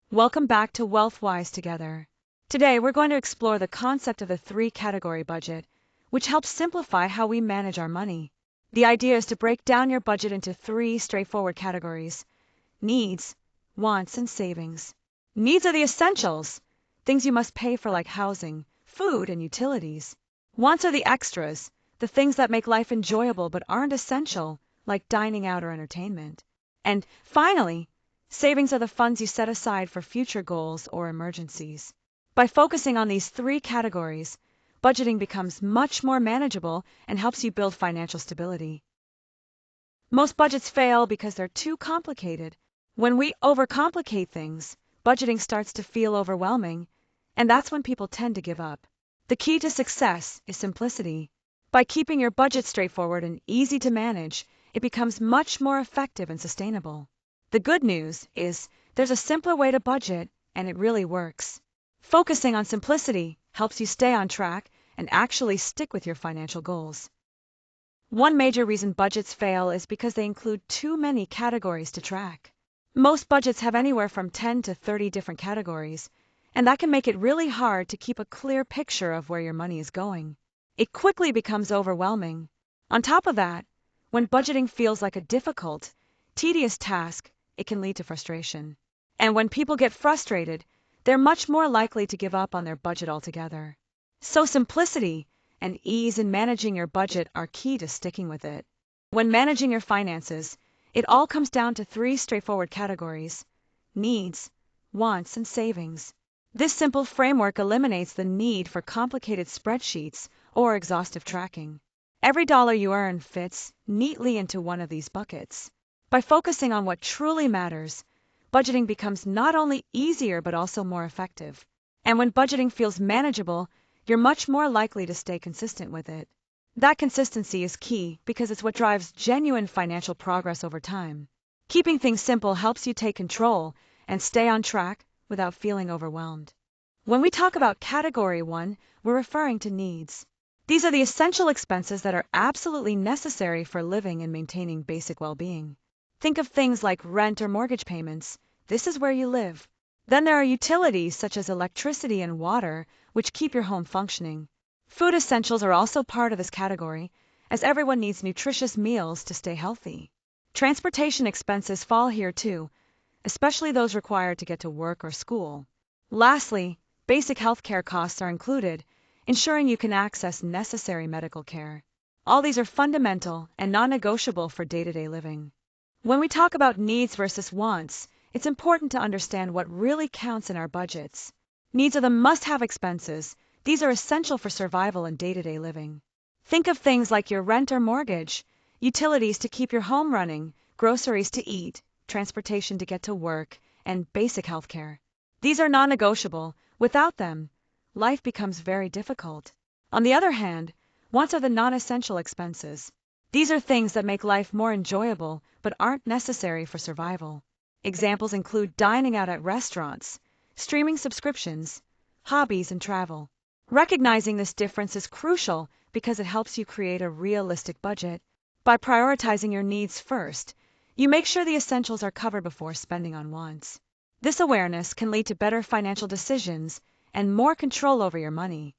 Welcome back to Wealthwise Together. Today, we're going to explore the concept of a three-category budget, which helps simplify how we manage our money. The idea is to break down your budget into three straightforward categories: needs, wants, and savings. Needs are the essentials, things you must pay for like housing, food, and utilities. Wants are the extras, the things that make life enjoyable but aren't essential, like dining out or entertainment. And finally, savings are the funds you set aside for future goals or emergencies. By focusing on these three categories, budgeting becomes much more manageable and helps you build financial stability. Most budgets fail because they're too complicated. When we overcomplicate things, budgeting starts to feel overwhelming, and that's when people tend to give up. The key to success is simplicity. By keeping your budget straightforward and easy to manage, it becomes much more effective and sustainable. The good news is there's a simpler way to budget, and it really works. Focusing on simplicity helps you stay on track and actually stick with your financial goals. One major reason budgets fail is because they include too many categories to track. Most budgets have anywhere from 10 to 30 different categories, and that can make it really hard to keep a clear picture of where your money is going. It quickly becomes overwhelming. On top of that, when budgeting feels like a difficult, tedious task, it can lead to frustration. And when people get frustrated, they're much more likely to give up on their budget altogether. So simplicity and ease in managing your budget are key to sticking with it. When managing your finances, it all comes down to three straightforward categories: needs, wants, and savings. This simple framework eliminates the need for complicated spreadsheets or exhaustive tracking. Every dollar you earn fits neatly into one of these buckets. By focusing on what truly matters, budgeting becomes not only easier but also more effective. And when budgeting feels manageable, you're much more likely to stay consistent with it. That consistency is key because it's what drives genuine financial progress over time. Keeping things simple helps you take control and stay on track without feeling overwhelmed. When we talk about Category 1, we're referring to needs. These are the essential expenses that are absolutely necessary for living and maintaining basic well-being. Think of things like rent or mortgage payments. This is where you live. Then there are utilities such as electricity and water, which keep your home functioning. Food essentials are also part of this category, as everyone needs nutritious meals to stay healthy. Transportation expenses fall here too, especially those required to get to work or school. Lastly, basic healthcare costs are included, ensuring you can access necessary medical care. All these are fundamental and non-negotiable for day-to-day living. When we talk about needs versus wants, it's important to understand what really counts in our budgets. Needs are the must-have expenses. These are essential for survival and day-to-day living. Think of things like your rent or mortgage, utilities to keep your home running, groceries to eat, transportation to get to work, and basic healthcare. These are non-negotiable. Without them, life becomes very difficult. On the other hand, wants are the non-essential expenses. These are things that make life more enjoyable but aren't necessary for survival. Examples include dining out at restaurants, streaming subscriptions, hobbies, and travel. Recognizing this difference is crucial because it helps you create a realistic budget. By prioritizing your needs first, you make sure the essentials are covered before spending on wants. This awareness can lead to better financial decisions and more control over your money.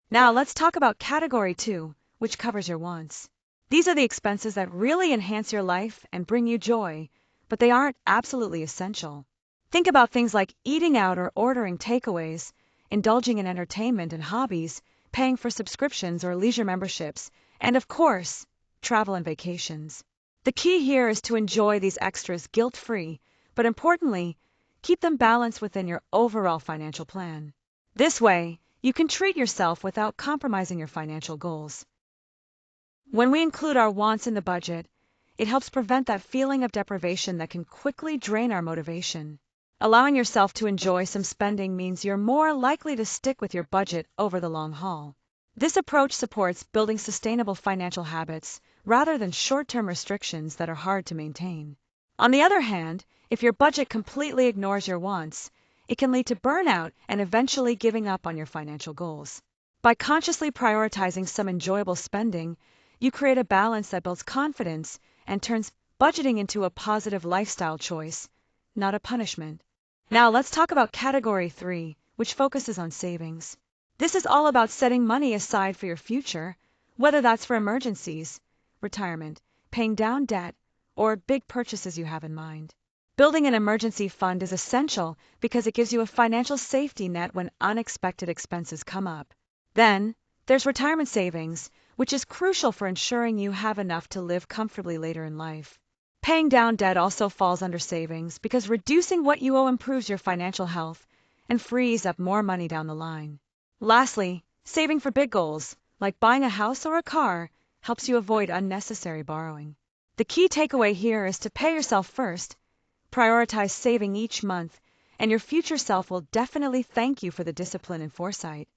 Now let's talk about Category 2, which covers your wants. These are the expenses that really enhance your life and bring you joy, but they aren't absolutely essential. Think about things like eating out or ordering takeaways, indulging in entertainment and hobbies, paying for subscriptions or leisure memberships, and of course, travel and vacations. The key here is to enjoy these extras guilt-free, but importantly, keep them balanced within your overall financial plan. This way, you can treat yourself without compromising your financial goals. When we include our wants in the budget, it helps prevent that feeling of deprivation that can quickly drain our motivation. Allowing yourself to enjoy some spending means you're more likely to stick with your budget over the long haul. This approach supports building sustainable financial habits rather than short-term restrictions that are hard to maintain. On the other hand, if your budget completely ignores your wants, it can lead to burnout and eventually giving up on your financial goals. By consciously prioritizing some enjoyable spending, you create a balance that builds confidence and turns budgeting into a positive lifestyle choice, not a punishment. Now let's talk about category 3, which focuses on savings. This is all about setting money aside for your future, whether that's for emergencies, retirement, paying down debt, or big purchases you have in mind. Building an emergency fund is essential because it gives you a financial safety net when unexpected expenses come up. Then, there's retirement savings, which is crucial for ensuring you have enough to live comfortably later in life. Paying down debt also falls under savings because reducing what you owe improves your financial health and frees up more money down the line. Lastly, saving for big goals, like buying a house or a car, helps you avoid unnecessary borrowing. The key takeaway here is to pay yourself first, prioritize saving each month, and your future self will definitely thank you for the discipline and foresight.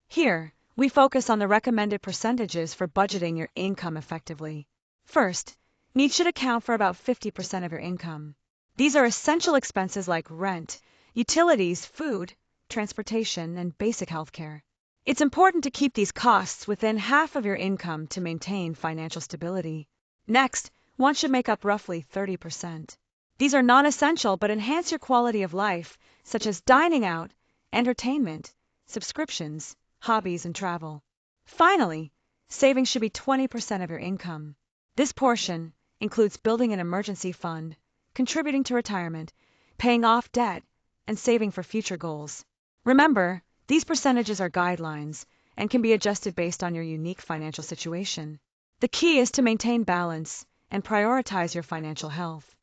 Here, we focus on the recommended percentages for budgeting your income effectively. First, needs should account for about 50% of your income. These are essential expenses like rent, utilities, food, transportation, and basic healthcare. It's important to keep these costs within half of your income to maintain financial stability. Next, wants should make up roughly 30%. These are non-essential but enhance your quality of life, such as dining out, entertainment, subscriptions, hobbies, and travel. Finally, savings should be 20% of your income. This portion includes building an emergency fund, contributing to retirement, paying off debt, and saving for future goals. Remember, these percentages are guidelines and can be adjusted based on your unique financial situation. The key is to maintain balance and prioritize your financial health.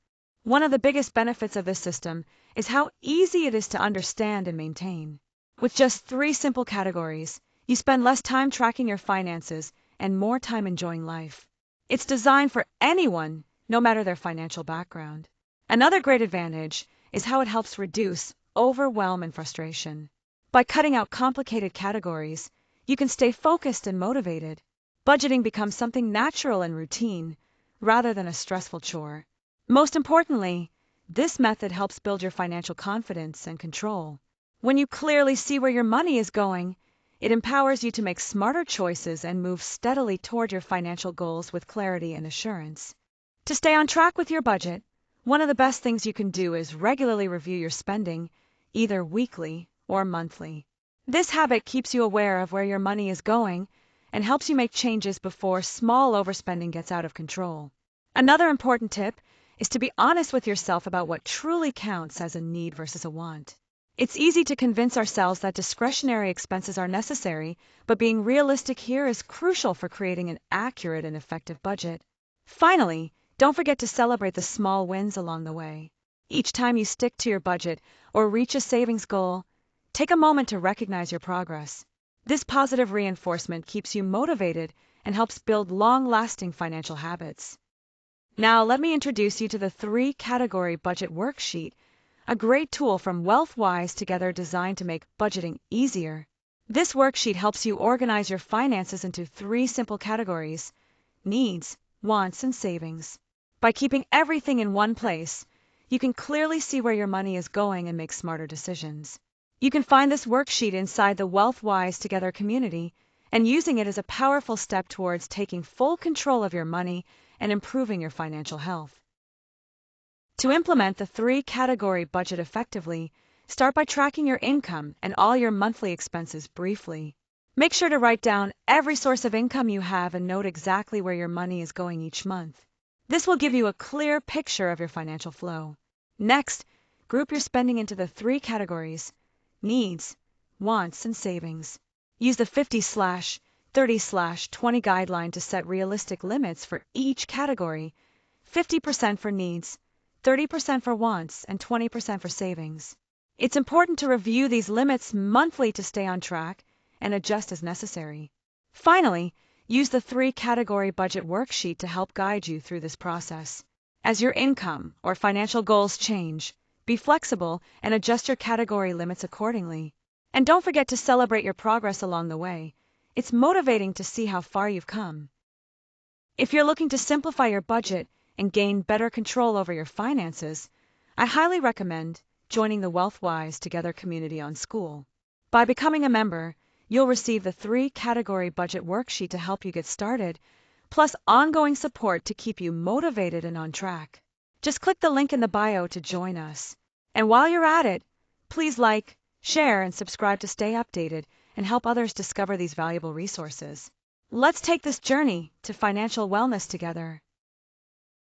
One of the biggest benefits of this system is how easy it is to understand and maintain. With just 3 simple categories, you spend less time tracking your finances and more time enjoying life. It's designed for anyone, no matter their financial background. Another great advantage is how it helps reduce overwhelm and frustration. By cutting out complicated categories, you can stay focused and motivated. Budgeting becomes something natural and routine, rather than a stressful chore. Most importantly, this method helps build your financial confidence and control. When you clearly see where your money is going, it empowers you to make smarter choices and move steadily toward your financial goals with clarity and assurance. To stay on track with your budget, one of the best things you can do is regularly review your spending, either weekly or monthly. This habit keeps you aware of where your money is going and helps you make changes before small overspending gets out of control. Another important tip is to be honest with yourself about what truly counts as a need versus a want. It's easy to convince ourselves that discretionary expenses are necessary, but being realistic here is crucial for creating an accurate and effective budget. Finally, don't forget to celebrate the small wins along the way. Each time you stick to your budget or reach a savings goal, take a moment to recognize your progress. This positive reinforcement keeps you motivated and helps build long-lasting financial habits. Now, let me introduce you to the 3-category budget worksheet, a great tool from WealthWise Together designed to make budgeting easier. This worksheet helps you organize your finances into 3 simple categories: needs, wants, and savings. By keeping everything in one place, you can clearly see where your money is going and make smarter decisions. You can find this worksheet inside the WealthWise Together community, and using it is a powerful step towards taking full control of your money and improving your financial health. To implement the 3-category budget effectively, start by tracking your income and all your monthly expenses briefly. Make sure to write down every source of income you have and note exactly where your money is going each month. This will give you a clear picture of your financial flow. Next, group your spending into the 3 categories: needs, wants, and savings. Use the 50/30/20 guideline to set realistic limits for each category: 50% for needs, 30% for wants, and 20% for savings. It's important to review these limits monthly to stay on track and adjust as necessary. Finally, use the 3-category budget worksheet to help guide you through this process. As your income or financial goals change, be flexible and adjust your category limits accordingly. And don't forget to celebrate your progress along the way. It's motivating to see how far you've come. If you're looking to simplify your budget and gain better control over your finances, I highly recommend joining the WealthWise Together community on School. By becoming a member, you'll receive the 3-category budget worksheet to help you get started, plus ongoing support to keep you motivated and on track. Just click the link in the bio to join us. And while you're at it, Please like, share, and subscribe to stay updated and help others discover these valuable resources. Let's take this journey to financial wellness together.